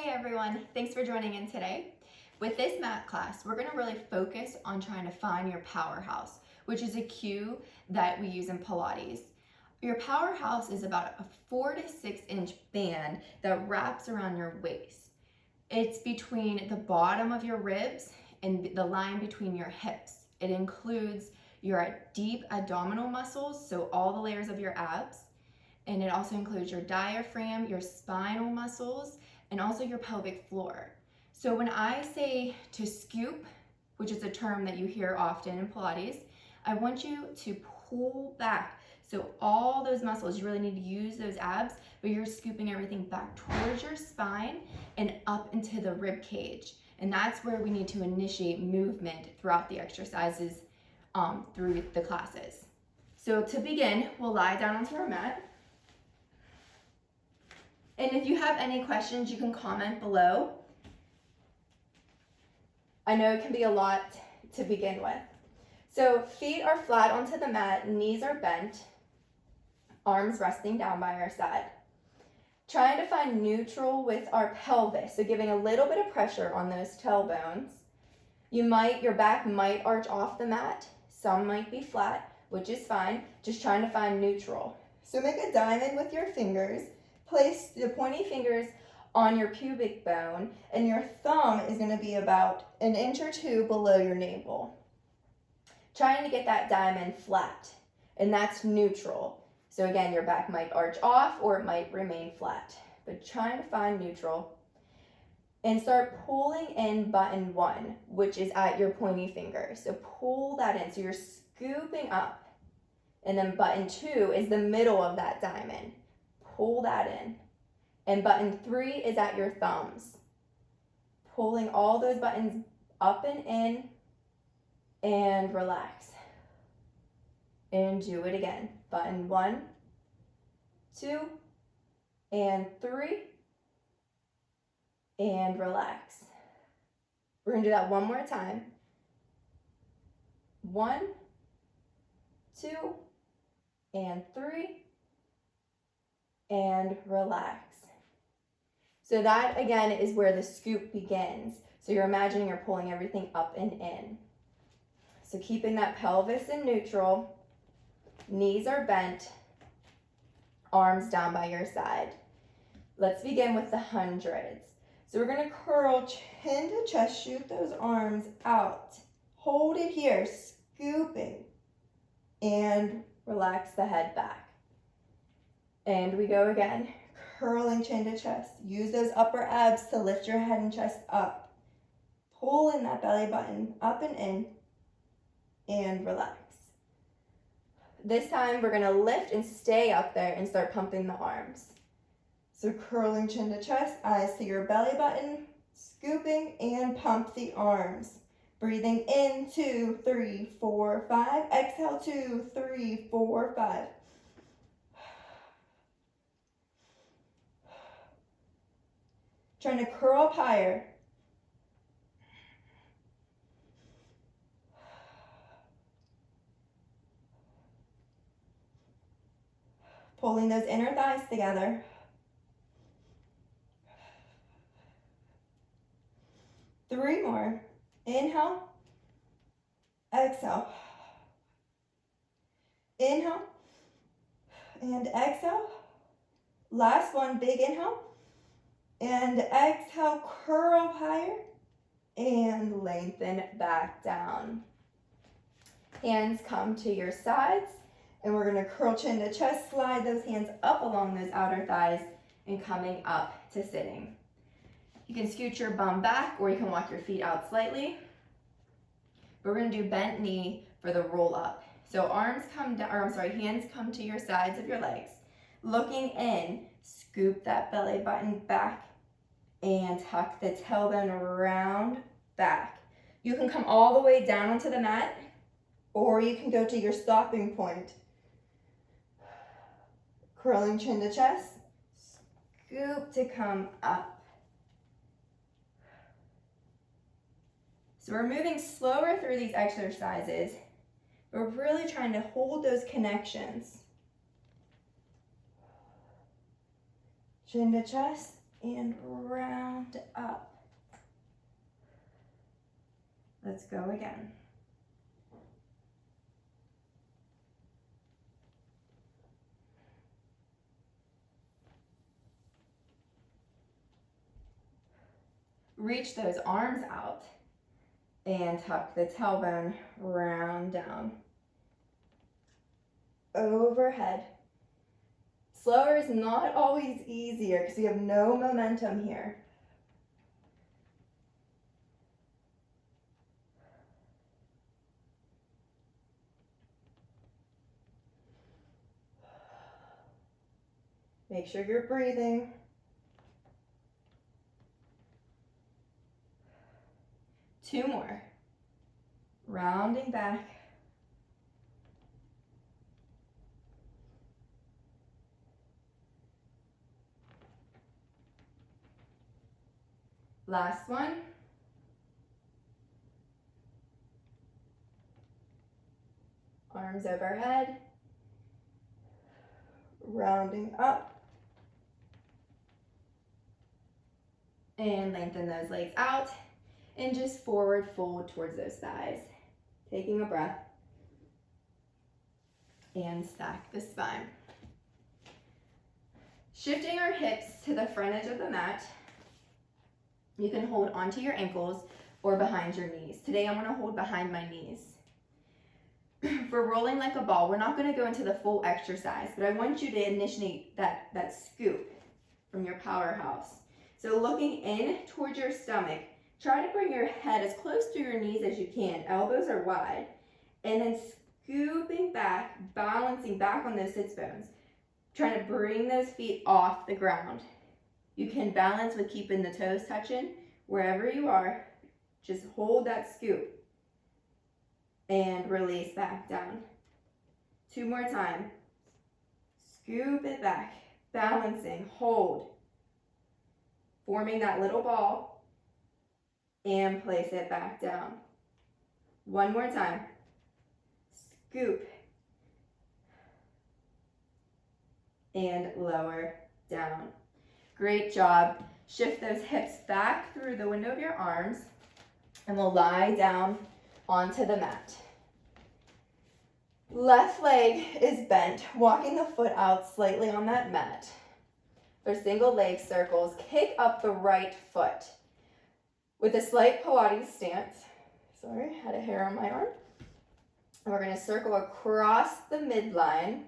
Hey everyone, thanks for joining in today. With this mat class, we're going to really focus on trying to find your powerhouse, which is a cue that we use in Pilates. Your powerhouse is about a 4 to 6 inch band that wraps around your waist. It's between the bottom of your ribs and the line between your hips. It includes your deep abdominal muscles, so all the layers of your abs, and it also includes your diaphragm, your spinal muscles, and also your pelvic floor. So when I say to scoop, which is a term that you hear often in Pilates, I want you to pull back. So all those muscles, you really need to use those abs, but you're scooping everything back towards your spine and up into the rib cage. And that's where we need to initiate movement throughout the exercises through the classes. So to begin, we'll lie down onto our mat. And if you have any questions, you can comment below. I know it can be a lot to begin with. So feet are flat onto the mat, knees are bent, arms resting down by our side. Trying to find neutral with our pelvis, so giving a little bit of pressure on those tailbones. Your back might arch off the mat, some might be flat, which is fine, just trying to find neutral. So make a diamond with your fingers. Place the pointy fingers on your pubic bone, and your thumb is going to be about 1 inch or 2 below your navel. Trying to get that diamond flat, and that's neutral. So again, your back might arch off or it might remain flat, but trying to find neutral. And start pulling in button 1, which is at your pointy finger. So pull that in, so you're scooping up. And then button 2 is the middle of that diamond. Pull that in. And button 3 is at your thumbs. Pulling all those buttons up and in, and relax. And do it again. Button 1, 2, and 3, and relax. We're gonna do that one more time. 1, 2, and 3, and relax. So that again is where the scoop begins. So you're imagining you're pulling everything up and in. So keeping that pelvis in neutral, knees are bent, arms down by your side. Let's begin with the hundreds. So we're gonna curl chin to chest, shoot those arms out. Hold it here, scooping, and relax the head back. And we go again, curling chin to chest. Use those upper abs to lift your head and chest up. Pull in that belly button, up and in, and relax. This time we're gonna lift and stay up there and start pumping the arms. So curling chin to chest, eyes to your belly button, scooping and pump the arms. Breathing in, 2, 3, 4, 5. Exhale, 2, 3, 4, 5. Trying to curl up higher. Pulling those inner thighs together. Three more. Inhale. Exhale. Inhale. And exhale. Last one, big inhale. And exhale, curl higher. And lengthen back down. Hands come to your sides. And we're going to curl chin to chest, slide those hands up along those outer thighs and coming up to sitting. You can scoot your bum back or you can walk your feet out slightly. We're going to do bent knee for the roll up. So hands come to your sides of your legs. Looking in, scoop that belly button back and tuck the tailbone around back. You can come all the way down onto the mat or you can go to your stopping point. Curling chin to chest, scoop to come up. So we're moving slower through these exercises, but we're really trying to hold those connections. Chin to chest and round Let's go again. Reach those arms out and tuck the tailbone round down. Overhead. Slower is not always easier because you have no momentum here. Make sure you're breathing. Two more. Rounding back. Last one. Arms overhead. Rounding up. And lengthen those legs out. And just forward fold towards those thighs. Taking a breath. And stack the spine. Shifting our hips to the front edge of the mat. You can hold onto your ankles or behind your knees. Today I'm going to hold behind my knees. For rolling like a ball, we're not going to go into the full exercise, but I want you to initiate that scoop from your powerhouse. So looking in towards your stomach, try to bring your head as close to your knees as you can. Elbows are wide. And then scooping back, balancing back on those sits bones. Trying to bring those feet off the ground. You can balance with keeping the toes touching. Wherever you are, just hold that scoop. And release back down. Two more times. Scoop it back. Balancing, hold. Forming that little ball. And place it back down. One more time. Scoop. And lower down. Great job. Shift those hips back through the window of your arms. And we'll lie down onto the mat. Left leg is bent, walking the foot out slightly on that mat. For single leg circles, kick up the right foot with a slight Pilates stance. Sorry, had a hair on my arm. And we're going to circle across the midline,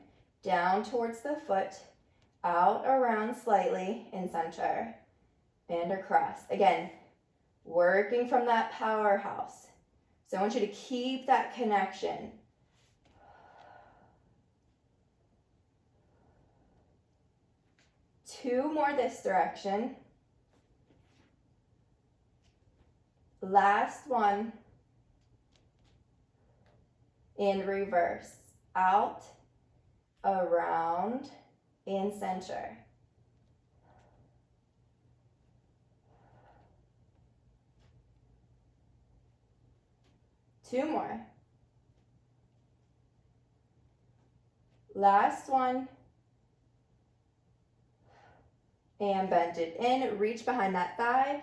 down towards the foot, out around slightly in center, and across. Again, working from that powerhouse. So I want you to keep that connection. Two more this direction. Last one. In reverse. Out, around, and center. Two more. Last one. And bend it in. Reach behind that thigh.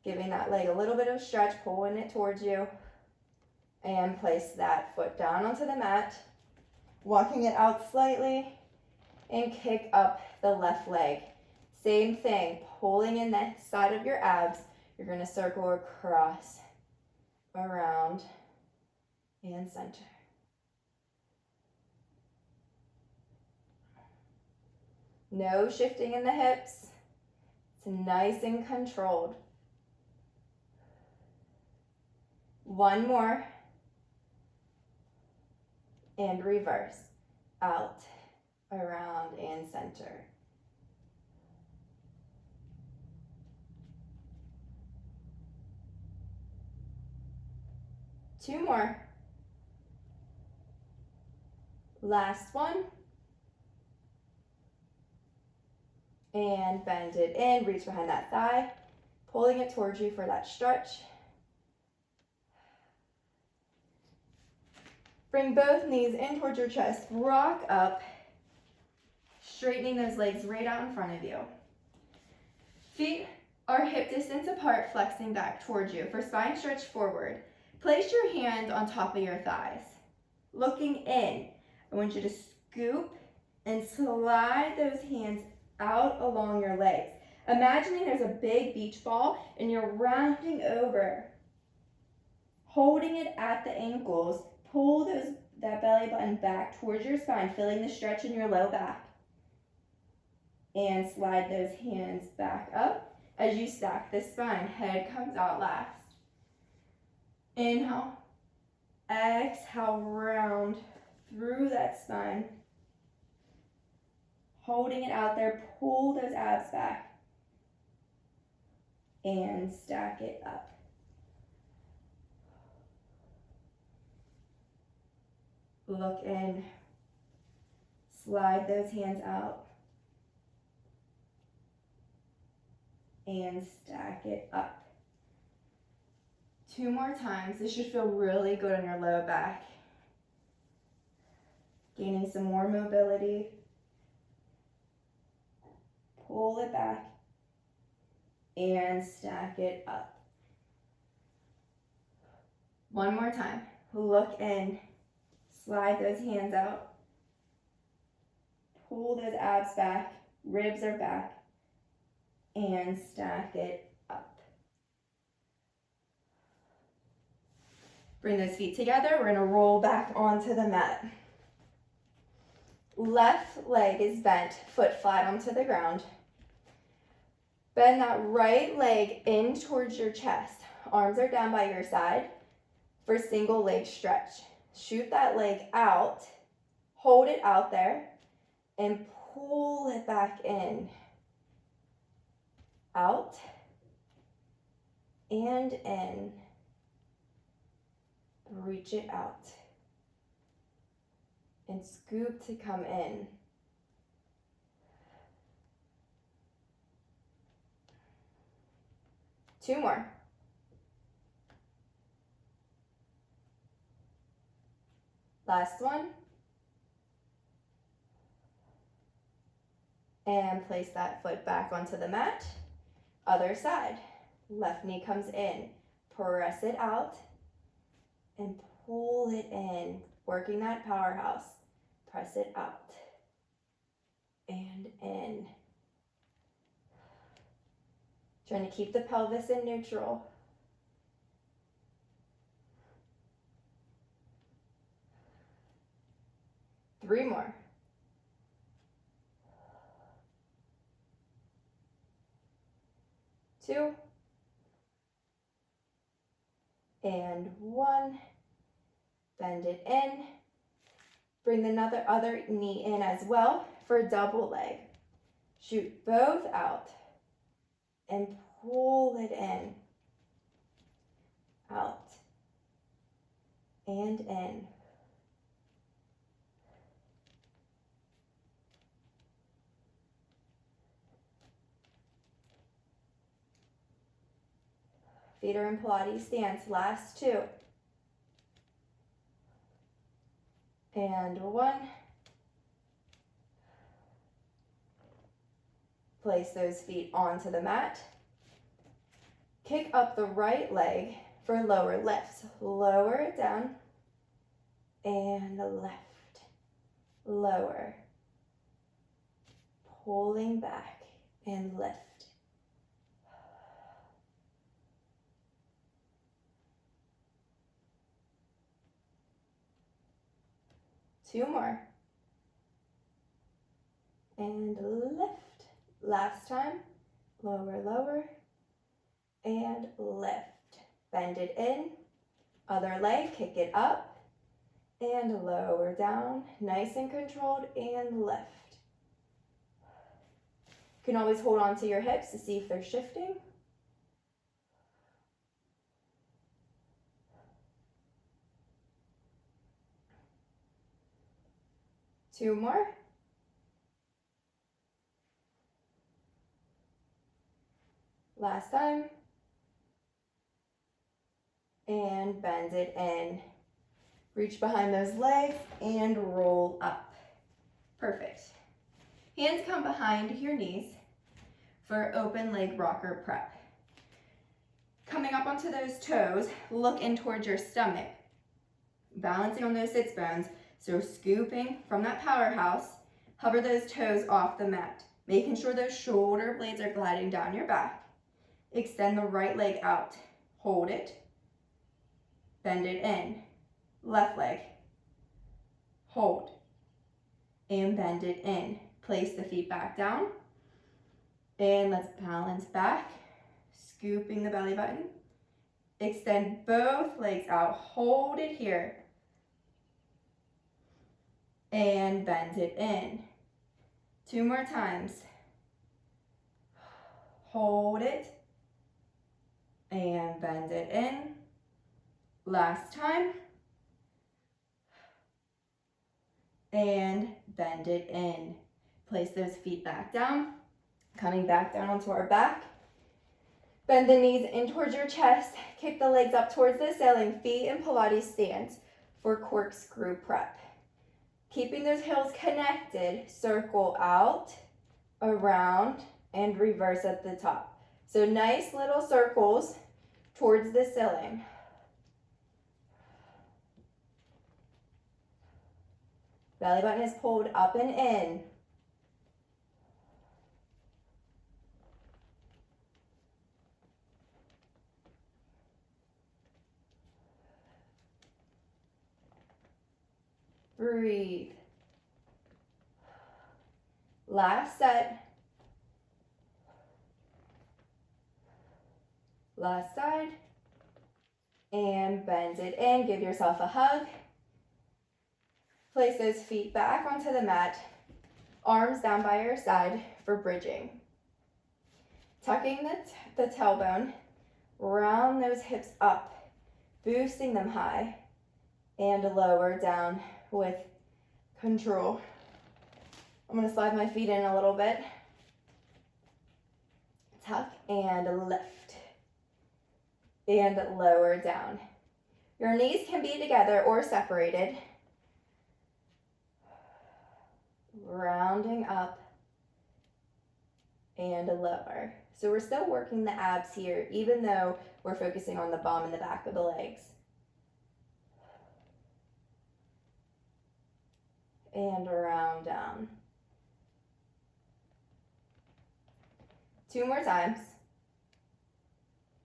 Giving that leg a little bit of stretch, pulling it towards you. And place that foot down onto the mat. Walking it out slightly. And kick up the left leg. Same thing. Pulling in the side of your abs. You're going to circle across, around, and center. No shifting in the hips. It's nice and controlled. One more. And reverse. Out, around, and center. Two more. Last one. And bend it in, reach behind that thigh, pulling it towards you for that stretch. Bring both knees in towards your chest, rock up, straightening those legs right out in front of you. Feet are hip distance apart, flexing back towards you. For spine stretch forward, Place your hands on top of your thighs. Looking in, I want you to scoop and slide those hands out along your legs. Imagining there's a big beach ball and you're rounding over, holding it at the ankles. Pull that belly button back towards your spine, feeling the stretch in your low back. And slide those hands back up as you stack the spine. Head comes out last. Inhale. Exhale, round through that spine. Holding it out there, pull those abs back. And stack it up. Look in. Slide those hands out. And stack it up. 2 more times. This should feel really good on your low back. Gaining some more mobility. Pull it back and stack it up. 1 more time. Look in. Slide those hands out. Pull those abs back. Ribs are back. And stack it up. Bring those feet together. We're going to roll back onto the mat. Left leg is bent, foot flat onto the ground. Bend that right leg in towards your chest. Arms are down by your side for single leg stretch. Shoot that leg out, hold it out there, and pull it back in. Out and in. Reach it out. And scoop to come in. Two more. Last one. And place that foot back onto the mat. Other side. Left knee comes in. Press it out. And pull it in. Working that powerhouse. Press it out. And in. Trying to keep the pelvis in neutral. Three more. Two. And one. Bend it in. Bring the other knee in as well for a double leg. Shoot both out. And pull it in. Out. And in. Feet are in Pilates stance. Last two. And one. Place those feet onto the mat. Kick up the right leg for lower lifts. Lower it down. And left. Lower. Pulling back and lift. Two more. And lift. Last time. Lower, lower. And lift. Bend it in. Other leg, kick it up. And lower down. Nice and controlled. And lift. You can always hold on to your hips to see if they're shifting. Two more. Last time. And bend it in. Reach behind those legs and roll up. Perfect. Hands come behind your knees for open leg rocker prep. Coming up onto those toes, look in towards your stomach. Balancing on those sits bones. So scooping from that powerhouse, hover those toes off the mat, making sure those shoulder blades are gliding down your back. Extend the right leg out. Hold it. Bend it in. Left leg. Hold. And bend it in. Place the feet back down. And let's balance back. Scooping the belly button. Extend both legs out. Hold it here. And bend it in. 2 more times. Hold it. And bend it in. Last time. And bend it in. Place those feet back down. Coming back down onto our back. Bend the knees in towards your chest. Kick the legs up towards the ceiling. Feet in Pilates stance for corkscrew prep. Keeping those heels connected, circle out, around, and reverse at the top. So nice little circles towards the ceiling. Belly button is pulled up and in. Breathe. Last set. Last side. And bend it in. Give yourself a hug. Place those feet back onto the mat. Arms down by your side for bridging. Tucking the tailbone. Round those hips up. Boosting them high. And lower down with control. I'm going to slide my feet in a little bit. Tuck and lift. And lower down. Your knees can be together or separated. Rounding up and lower. So we're still working the abs here, even though we're focusing on the bum and the back of the legs. And round down. 2 more times.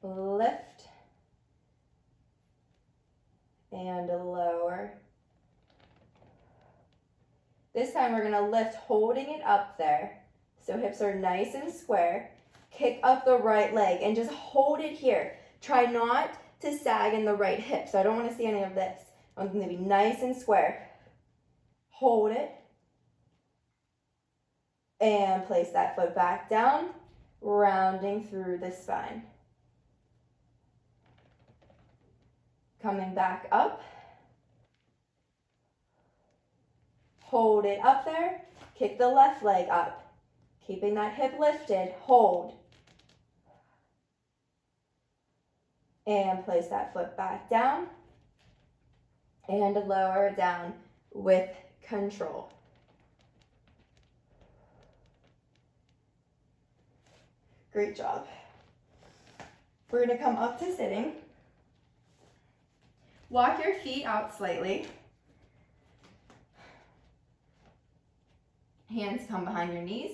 Lift and lower. This time we're going to lift, holding it up there. So hips are nice and square. Kick up the right leg and just hold it here. Try not to sag in the right hip. So I don't want to see any of this. I want them to be nice and square. Hold it. And place that foot back down, rounding through the spine. Coming back up. Hold it up there. Kick the left leg up. Keeping that hip lifted. Hold. And place that foot back down. And lower down with control. Great job. We're going to come up to sitting. Walk your feet out slightly. Hands come behind your knees.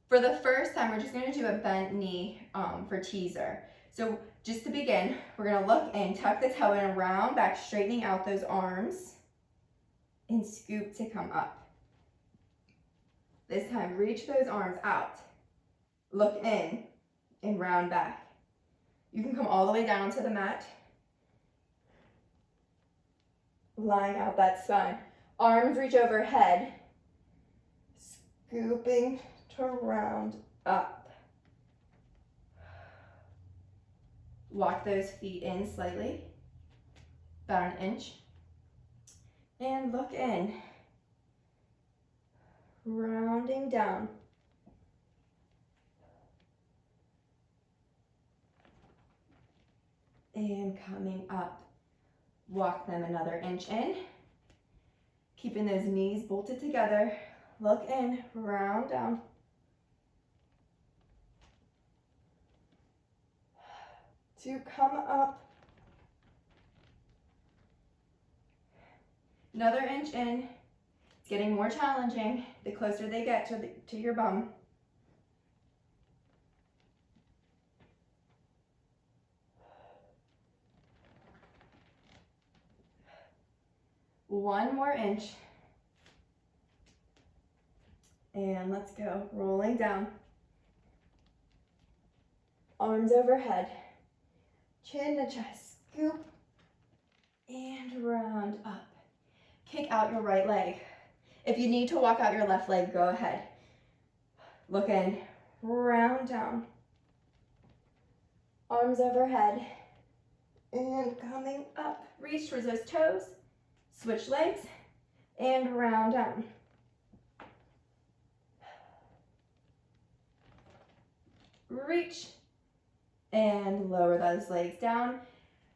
For the first time, we're just going to do a bent knee for teaser. So just to begin, we're going to look and tuck the toe in around back, straightening out those arms, and scoop to come up. This time, reach those arms out. Look in and round back. You can come all the way down onto the mat. Lying out that spine. Arms reach overhead. Scooping to round up. Walk those feet in slightly. About an inch. And look in. Rounding down. And coming up. Walk them another inch in. Keeping those knees bolted together. Look in, round down. to come up. Another inch in. It's getting more challenging the closer they get to your bum. One more inch. And let's go, rolling down. Arms overhead. Chin to chest, scoop, and round up. Kick out your right leg. If you need to walk out your left leg, go ahead. Look in, round down. Arms overhead, and coming up. Reach towards those toes, switch legs, and round down. Reach, and lower those legs down.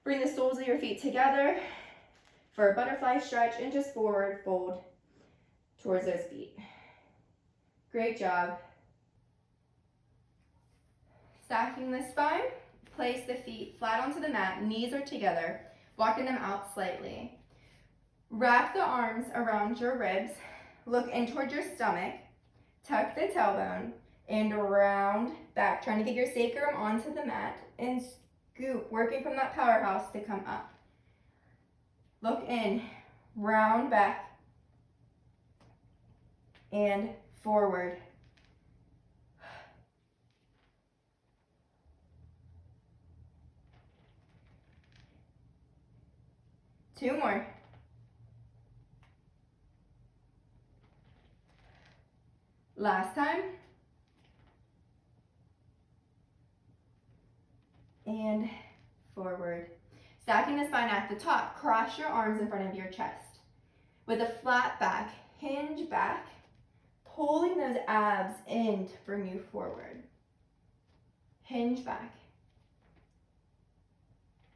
Bring the soles of your feet together for a butterfly stretch and just forward fold towards those feet. Great job. Stacking the spine, place the feet flat onto the mat, knees are together, walking them out slightly. Wrap the arms around your ribs, look in towards your stomach, tuck the tailbone, and round back, trying to get your sacrum onto the mat, and scoop, working from that powerhouse to come up. Look in, round back, and forward. Two more. Last time. And forward. Stacking the spine at the top, cross your arms in front of your chest. With a flat back, hinge back, pulling those abs in to bring you forward. Hinge back.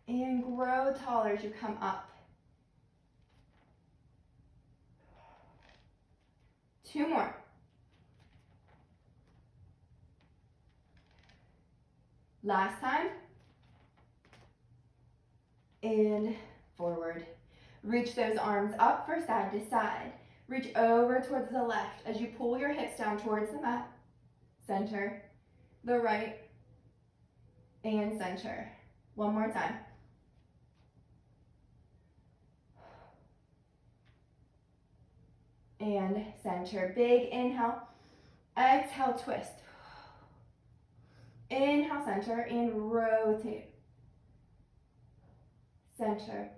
And grow taller as you come up. Two more. Last time. And forward. Reach those arms up for side to side. Reach over towards the left as you pull your hips down towards the mat. Center, the right, and center. One more time. And center. Big inhale. Exhale, twist. Inhale, center, and rotate. Center,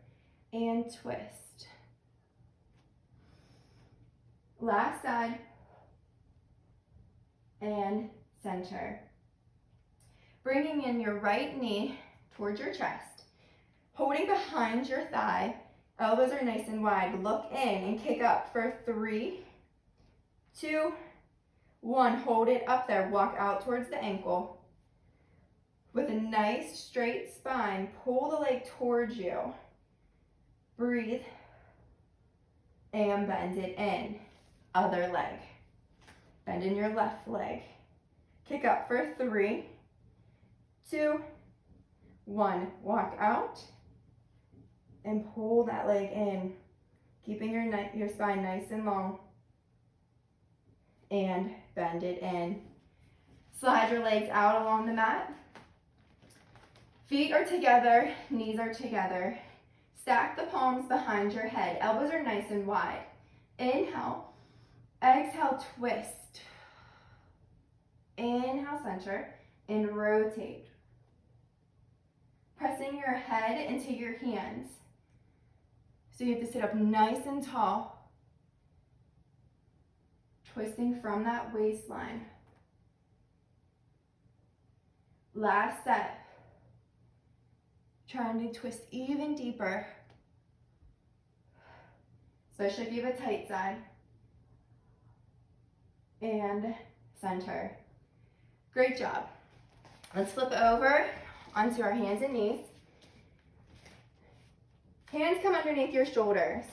and twist. Last side, and center. Bringing in your right knee towards your chest, holding behind your thigh, elbows are nice and wide. Look in and kick up for 3, 2, 1. Hold it up there, walk out towards the ankle. With a nice straight spine, pull the leg towards you. Breathe and bend it in. Other leg. Bend in your left leg. Kick up for 3, 2, 1. Walk out and pull that leg in, keeping your spine nice and long. And bend it in. Slide your legs out along the mat. Feet are together, knees are together. Stack the palms behind your head. Elbows are nice and wide. Inhale. Exhale, twist. Inhale, center, and rotate. Pressing your head into your hands. So you have to sit up nice and tall. Twisting from that waistline. Last set. Trying to twist even deeper, especially if you have a tight side. And center. Great job. Let's flip over onto our hands and knees. Hands come underneath your shoulders.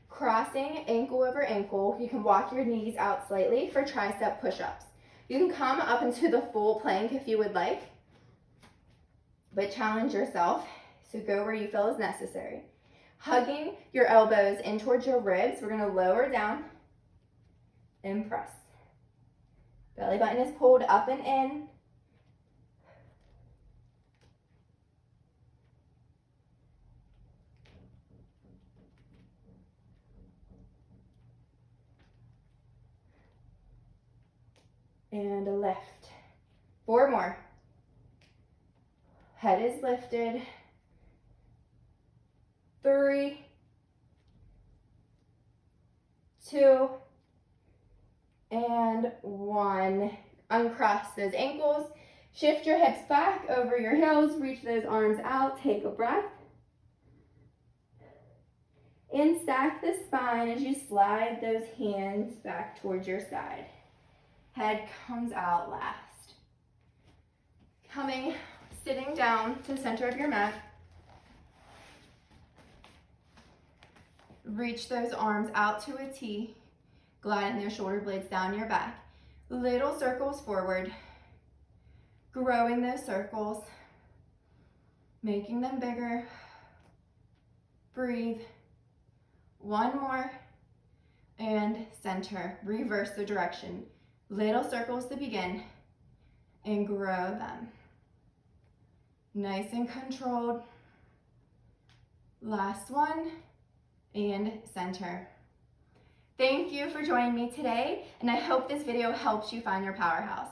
Crossing ankle over ankle. You can walk your knees out slightly for tricep push-ups. You can come up into the full plank if you would like. but challenge yourself. So go where you feel is necessary. Hugging your elbows in towards your ribs. We're going to lower down and press. Belly button is pulled up and in. And a lift. 4 more. Head is lifted. 3, 2, and 1. Uncross those ankles. Shift your hips back over your heels. Reach those arms out. Take a breath. And stack the spine as you slide those hands back towards your side. Head comes out last. Sitting down to the center of your mat. Reach those arms out to a T, gliding those shoulder blades down your back. Little circles forward, growing those circles, making them bigger. Breathe. 1 more, and center. Reverse the direction. Little circles to begin, and grow them. Nice and controlled. Last one. And center. Thank you for joining me today, and I hope this video helps you find your powerhouse.